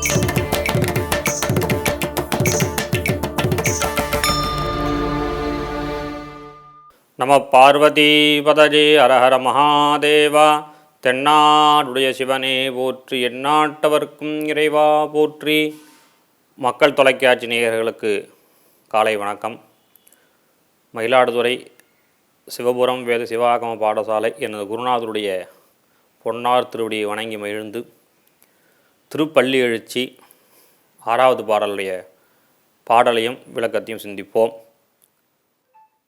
நம பார்வதிபதஜே அரஹர மகாதேவா. தென்னாடுடைய சிவனே போற்றி, எந்நாட்டவர்க்கும் இறைவா போற்றி. மக்கள் தொலைக்காட்சி நேயர்களுக்கு காலை வணக்கம். மயிலாடுதுறை சிவபுரம் வேத சிவாகம பாடசாலை எனது குருநாதருடைய பொன்னார் திருவடியை வணங்கி மகிழ்ந்து திருப்பள்ளி எழுச்சி 6வது பாடலுடைய பாடலையும் விளக்கத்தையும் சிந்திப்போம்.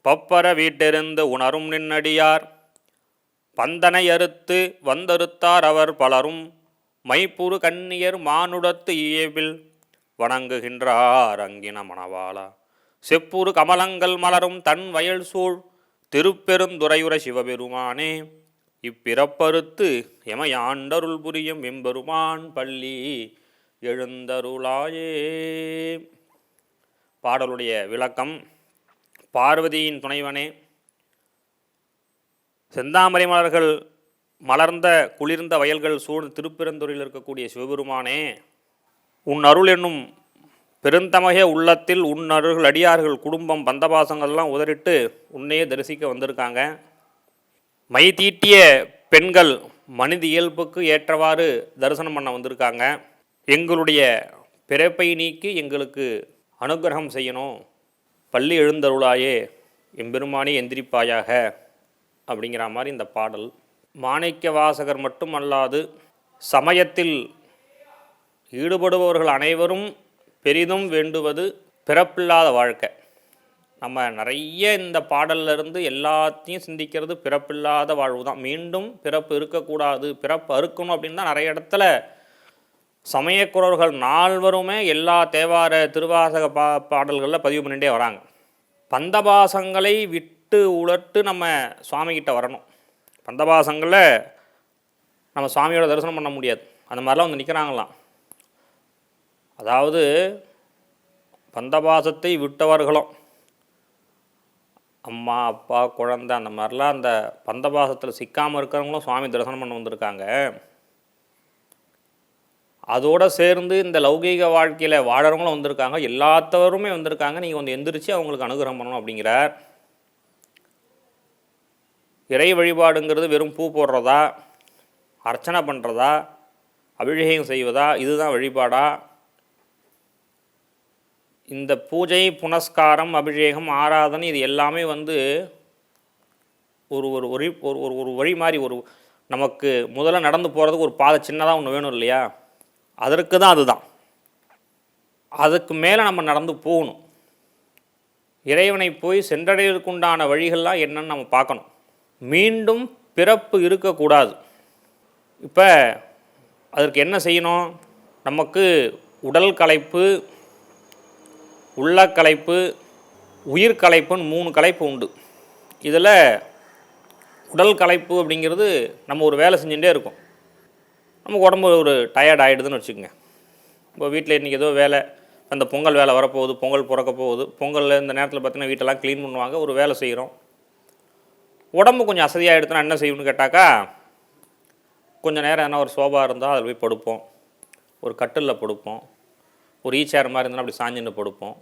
பப்பர வீட்டிருந்து உணரும் நின்னடியார் பந்தனை அறுத்து வந்தறுத்தார் அவர் பலரும் மைப்புறு கண்ணியர் மானுடத்து இயல்பில் வணங்குகின்றார் அங்கின மணவாளா. செப்புறு கமலங்கள் மலரும் தன் வயல் சூழ் திருப்பெருந்துறையுற சிவபெருமானே, இப்பிறப்பறுத்து எமையாண்டருள் புரியும் எம்பெருமான் பள்ளி எழுந்தருளாயே. பாடலுடைய விளக்கம். பார்வதியின் துணைவனே, செந்தாமரை மலர்கள் மலர்ந்த குளிர்ந்த வயல்கள் சூழ் திருப்பெருந்துறையில் இருக்கக்கூடிய சிவபெருமானே, உன் அருள் என்னும் பெருந்தமக உள்ளத்தில் உன் அருள் அடியார்கள் குடும்பம் பந்தபாசங்கள்லாம் உதறிட்டு உன்னையே தரிசிக்க வந்திருக்காங்க. மை தீட்டிய பெண்கள் மனித இயல்புக்கு ஏற்றவாறு தரிசனம் பண்ண வந்திருக்காங்க. எங்களுடைய பிறப்பை நீக்கி எங்களுக்கு அனுகிரகம் செய்யணும், பள்ளி எழுந்தருளாயே, எம்பெருமானே எந்திரிப்பாயாக அப்படிங்கிற மாதிரி இந்த பாடல். மாணிக்க வாசகர் மட்டும் அல்லாது சமயத்தில் ஈடுபடுபவர்கள் அனைவரும் பெரிதும் வேண்டுவது பிறப்பில்லாத வாழ்க்கை. நம்ம நிறைய இந்த பாடல்லிருந்து எல்லாத்தையும் சிந்திக்கிறது பிறப்பில்லாத வாழ்வு தான். மீண்டும் பிறப்பு இருக்கக்கூடாது, பிறப்பு அறுக்கணும் அப்படின்னு தான் நிறைய இடத்துல சமயக்குறவர்கள் நால்வருமே எல்லா தேவார திருவாசக பாடல்களில் பதிவு பண்ணிகிட்டே வராங்க. பந்தபாசங்களை விட்டு உலட்டு நம்ம சுவாமிகிட்ட வரணும். பந்தபாசங்களை நம்ம சுவாமியோட தரிசனம் பண்ண முடியாது. அந்த மாதிரிலாம் வந்து நிற்கிறாங்களாம். அதாவது பந்தபாசத்தை விட்டவர்களும் அம்மா அப்பா குழந்தை அந்த மாதிரிலாம் அந்த பந்தபாசத்தில் சிக்காமல் இருக்கிறவங்களும் சுவாமி தரிசனம் பண்ண வந்திருக்காங்க. அதோடு சேர்ந்து இந்த லௌகீக வாழ்க்கையில் வாழறவங்களும் வந்திருக்காங்க. எல்லாத்தவருமே வந்திருக்காங்க. நீங்கள் வந்து எந்திரிச்சு அவங்களுக்கு அனுகிரகம் பண்ணணும் அப்படிங்கிறார். இறை வழிபாடுங்கிறது வெறும் பூ போடுறதா, அர்ச்சனை பண்ணுறதா, அபிஷேகம் செய்வதா, இதுதான் வழிபாடா? இந்த பூஜை புனஸ்காரம் அபிஷேகம் ஆராதனை இது எல்லாமே வந்து ஒரு ஒரு ஒரு வழி மாதிரி, ஒரு நமக்கு முதல்ல நடந்து போகிறதுக்கு ஒரு பாதை சின்னதாக ஒன்று வேணும் இல்லையா? அதற்கு தான் அதுதான். அதுக்கு மேலே நம்ம நடந்து போகணும். இறைவனை போய் சென்றடைவதற்குண்டான வழிகள்லாம் என்னன்னு நம்ம பார்க்கணும். மீண்டும் பிறப்பு இருக்கக்கூடாது. இப்போ அதற்கு என்ன செய்யணும்? நமக்கு உடல் களைப்பு, உள்ள களைப்பு, உயிர் களைப்புன்னு 3 களைப்பு உண்டு. இதில் உடல் களைப்பு அப்படிங்கிறது நம்ம ஒரு வேலை செஞ்சுட்டே இருக்கும், நமக்கு உடம்பு ஒரு டயர்ட் ஆகிடுதுன்னு வச்சுக்கோங்க. இப்போ வீட்டில் இன்றைக்கி ஏதோ வேலை, அந்த பொங்கல் வேலை வரப்போகுது, பொங்கல் பிறக்க போகுது, பொங்கலில் இந்த நேரத்தில் பார்த்திங்கன்னா வீட்டெல்லாம் க்ளீன் பண்ணுவாங்க, ஒரு வேலை செய்கிறோம். உடம்பு கொஞ்சம் அசதியாகிடுதுன்னா என்ன செய்யணும்னு கேட்டாக்கா, கொஞ்சம் நேரம் என்ன ஒரு சோபா இருந்தால் அதில் போய் படுப்போம், ஒரு கட்டிலில் படுப்போம், ஒரு ஈச்சேர் மாதிரி இருந்தாலும் அப்படி சாஞ்சுன்னு படுப்போம்.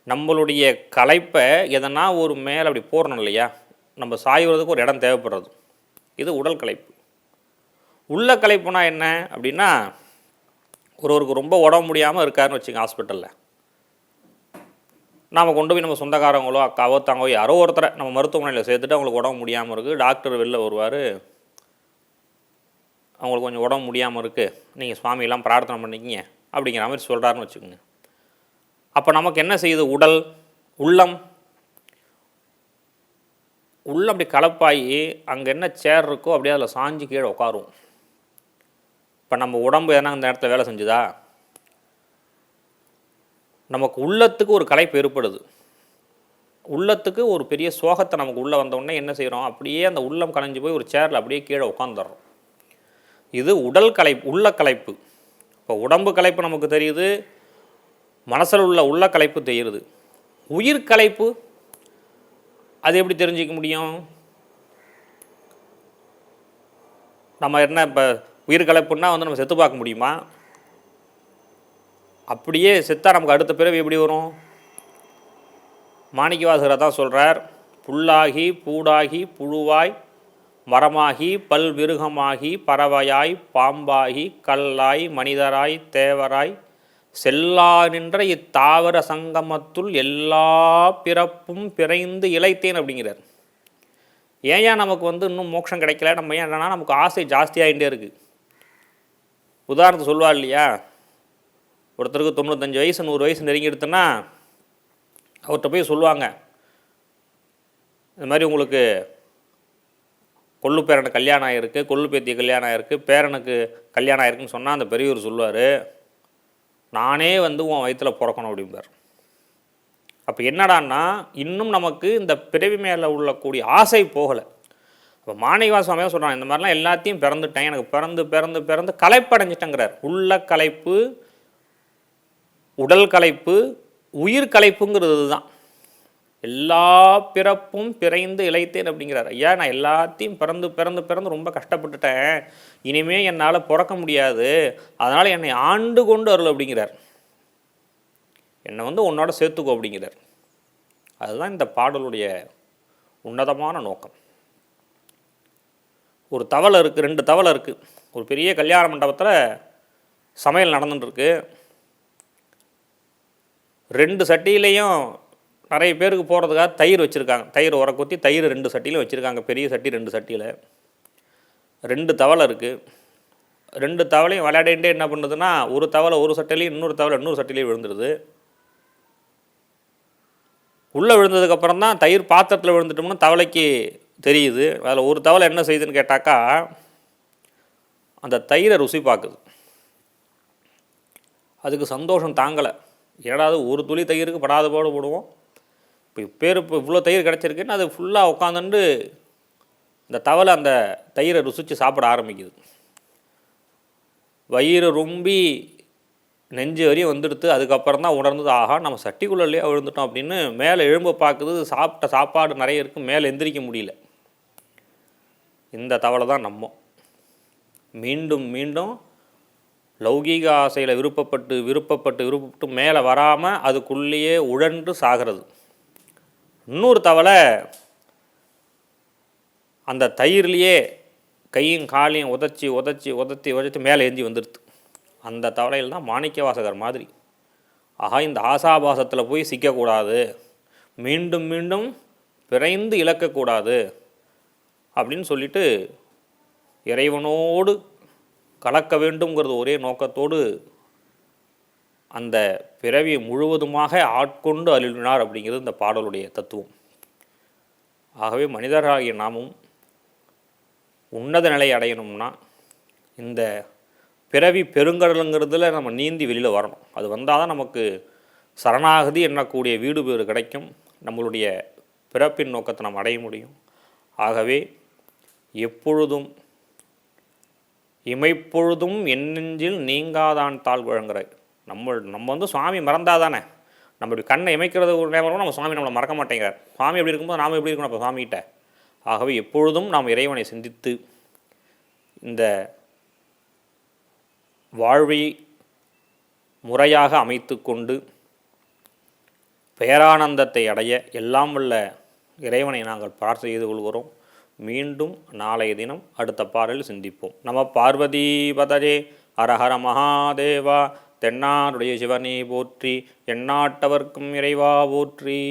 நம்மளுடைய களைப்பை எதனா ஒரு மேலே அப்படி போடணும் இல்லையா? நம்ம சாய்வதுக்கு ஒரு இடம் தேவைப்படுறது. இது உடல் களைப்பு. உள்ள களைப்புனா என்ன அப்படின்னா, ஒருவருக்கு ரொம்ப உடம்பு முடியாமல் இருக்காருன்னு வச்சுங்க, ஹாஸ்பிட்டலில் நாம் கொண்டு போய் நம்ம சொந்தக்காரங்களோ அக்காவோ தாங்கோ யாரோ ஒருத்தரை நம்ம மருத்துவமனையில் சேர்த்துட்டு அவங்களுக்கு உடம்பு முடியாமல் இருக்குது. டாக்டர் வெளில வருவார், அவங்களுக்கு கொஞ்சம் உடம்பு முடியாமல் இருக்குது, நீங்கள் சுவாமியெல்லாம் பிரார்த்தனை பண்ணிக்கிங்க அப்படிங்கிற மாதிரி சொல்கிறாருன்னு வச்சுக்கோங்க. அப்போ நமக்கு என்ன செய்யுது? உடல் உள்ளம் அப்படி கலப்பாகி அங்கே என்ன சேர் இருக்கோ அப்படியே அதில் சாஞ்சு கீழே உட்காரும். இப்போ நம்ம உடம்பு எதனா இந்த நேரத்தில் வேலை செஞ்சுதா? நமக்கு உள்ளத்துக்கு ஒரு களைப்பு ஏற்படுது. உள்ளத்துக்கு ஒரு பெரிய சோகத்தை நமக்கு உள்ளே வந்தோடனே என்ன செய்கிறோம்? அப்படியே அந்த உள்ளம் கலைஞ்சு போய் ஒரு சேரில் அப்படியே கீழே உட்காந்துடுறோம். இது உடல் களைப்பு, உள்ள களைப்பு. இப்போ உடம்பு களைப்பு நமக்கு தெரியுது, மனசில் உள்ள களைப்பு தெரியுது. உயிர் களைப்பு அது எப்படி தெரிஞ்சிக்க முடியும்? நம்ம என்ன இப்போ உயிர் கலப்புன்னா வந்து நம்ம செத்து பார்க்க முடியுமா? அப்படியே செத்தா நமக்கு அடுத்த பிறவி எப்படி வரும்? மாணிக்கவாசகர் தான் சொல்கிறார், புல்லாகி பூடாகி புழுவாய் மரமாகி பல்விருகமாகி பறவையாய் பாம்பாகி கல்லாய் மனிதராய் தேவராய் செல்லா நின்ற இத்தாவர சங்கமத்துள் எல்லா பிறப்பும் பிறைந்து இளைத்தேன் அப்படிங்கிறார். ஏன் நமக்கு இன்னும் மோட்சம் கிடைக்கல? நம்ம ஏன் என்னன்னா நமக்கு ஆசை ஜாஸ்தியாகிட்டே இருக்குது. உதாரணத்துக்கு சொல்லுவார் இல்லையா, ஒருத்தருக்கு 95 வயசு 100 வயசு நெருங்கி எடுத்தோன்னா அவர்கிட்ட போய் சொல்லுவாங்க, இந்த மாதிரி உங்களுக்கு கொள்ளு பேரனுக்கு கல்யாணம் ஆகிருக்கு, கொள்ளு பேத்தி கல்யாணம் ஆகிருக்கு, பேரனுக்கு கல்யாணம் ஆகிருக்குன்னு சொன்னால் அந்த பெரியவர் சொல்லுவார், நானே உன் வயிற்றில் பிறக்கணும் அப்படிம்பார். அப்போ என்னடான்னா இன்னும் நமக்கு இந்த பிறவி மேலே உள்ளக்கூடிய ஆசை போகலை. இப்போ மாணிக்கவாசக சுவாமியாக சொல்கிறாங்க, இந்த மாதிரிலாம் எல்லாத்தையும் பிறந்துட்டேன், எனக்கு பிறந்து பிறந்து பிறந்து களைப்படைஞ்சிட்டேங்கிறார். உள்ள களைப்பு, உடல் களைப்பு, உயிர் களைப்புங்கிறது தான். எல்லா பிறப்பும் பிறைந்து இளைத்தேன் அப்படிங்கிறார். ஐயா, நான் எல்லாத்தையும் பிறந்து பிறந்து பிறந்து ரொம்ப கஷ்டப்பட்டுட்டேன், இனிமேல் என்னால் பிறக்க முடியாது, அதனால் என்னை ஆண்டு கொண்டு அருள் அப்படிங்கிறார். என்னை உன்னோட சேர்த்துக்கோ அப்படிங்கிறார். அதுதான் இந்த பாடலுடைய உன்னதமான நோக்கம். ஒரு தவளை இருக்குது, 2 தவளை இருக்குது. ஒரு பெரிய கல்யாண மண்டபத்தில் சமையல் நடந்துட்டுருக்கு. 2 சட்டியிலையும் நிறைய பேருக்கு போகிறதுக்காக தயிர் வச்சுருக்காங்க. தயிர் உர குத்தி தயிர் 2 சட்டியிலும் வச்சுருக்காங்க. பெரிய சட்டி 2 சட்டியில் 2 தவளை இருக்குது. 2 தவளையும் விளையாடிகிட்டே என்ன பண்ணுதுன்னா, ஒரு தவளை ஒரு சட்டிலையும் இன்னொரு தவளை இன்னொரு சட்டிலையும் விழுந்துடுது. உள்ளே விழுந்ததுக்கப்புறம் தான் தயிர் பாத்திரத்தில் விழுந்துட்டோம்னு தவளைக்கு தெரியுது. அதில் ஒரு தவளை என்ன செய்யுதுன்னு கேட்டாக்கா, அந்த தயிரை ருசி பார்க்குது. அதுக்கு சந்தோஷம் தாங்கலை. ஏடாவது ஒரு துளி தயிருக்கு படாத போடு போடுவோம், இப்போ இவ்வளோ தயிர் கிடச்சிருக்குன்னு அது ஃபுல்லாக உட்காந்துட்டு இந்த தவளை அந்த தயிரை ருசித்து சாப்பிட ஆரம்பிக்குது. வயிறு ரொம்பி நெஞ்சு வரையும் வந்துடுத்து. அதுக்கப்புறம் தான் உணர்ந்தது, ஆஹா நம்ம சட்டிக்குள்ளேயே விழுந்துட்டோம் அப்படின்னு மேலே எழும்ப பார்க்குது. சாப்பிட்ட சாப்பாடு நிறைய இருக்குது, மேலே எந்திரிக்க முடியல. இந்த தவளை தான் நம்ம மீண்டும் மீண்டும் லௌகீக ஆசையில் விருப்பப்பட்டு விருப்பப்பட்டு விருப்பப்பட்டு மேலே வராமல் அதுக்குள்ளேயே உழன்று சாகிறது. இன்னொரு தவளை அந்த தயிர்லேயே கையும் காலையும் உதச்சி உதச்சி உதச்சி உதச்சி மேலே ஏந்தி வந்துடுது. அந்த தவளையில் தான் மாணிக்கவாசகர் மாதிரி, ஆஹா இந்த ஆசாபாசத்தில் போய் சிக்கக்கூடாது, மீண்டும் மீண்டும் பிறைந்து இழக்கக்கூடாது அப்படின்னு சொல்லிட்டு இறைவனோடு கலக்க வேண்டும்ங்கிறது ஒரே நோக்கத்தோடு அந்த பிறவியை முழுவதுமாக ஆட்கொண்டு அருளினார் அப்படிங்கிறது இந்த பாடலுடைய தத்துவம். ஆகவே மனிதராகிய நாமும் உன்னத நிலை அடையணும்னா இந்த பிறவி பெருங்கடலுங்கிறதுல நம்ம நீந்தி வெளியில் வரணும். அது வந்தால் தான் நமக்கு சரணாகதி என்னக்கூடிய வீடு பேறு கிடைக்கும், நம்மளுடைய பிறப்பின் நோக்கத்தை நம்ம அடைய முடியும். ஆகவே எப்பொழுதும் இமைப்பொழுதும் எண்ணெஞ்சில் நீங்காதான் தாழ் வழங்குற நம்ம சுவாமி மறந்தாதானே, நம்மளுடைய கண்ணை இமைக்கிறது ஒரு நேரம் நம்ம சுவாமி நம்மளை மறக்க மாட்டேங்கிறார். சுவாமி எப்படி இருக்கும்போது நாம் எப்படி இருக்கணும் அப்போ சுவாமிகிட்ட. ஆகவே எப்பொழுதும் நாம் இறைவனை சிந்தித்து இந்த வாழ்வை முறையாக அமைத்து கொண்டு பேரானந்தத்தை அடைய எல்லாம் வல்ல இறைவனை நாங்கள் பிரார்த்தனை செய்து கொள்கிறோம். மீண்டும் நாளைய தினம் அடுத்த பாடலில் சிந்திப்போம். நம பார்வதி பதஜே ஹரஹர மகாதேவா. தென்னாடுடைய சிவனே போற்றி, எந்நாட்டவர்க்கும் இறைவா போற்றி.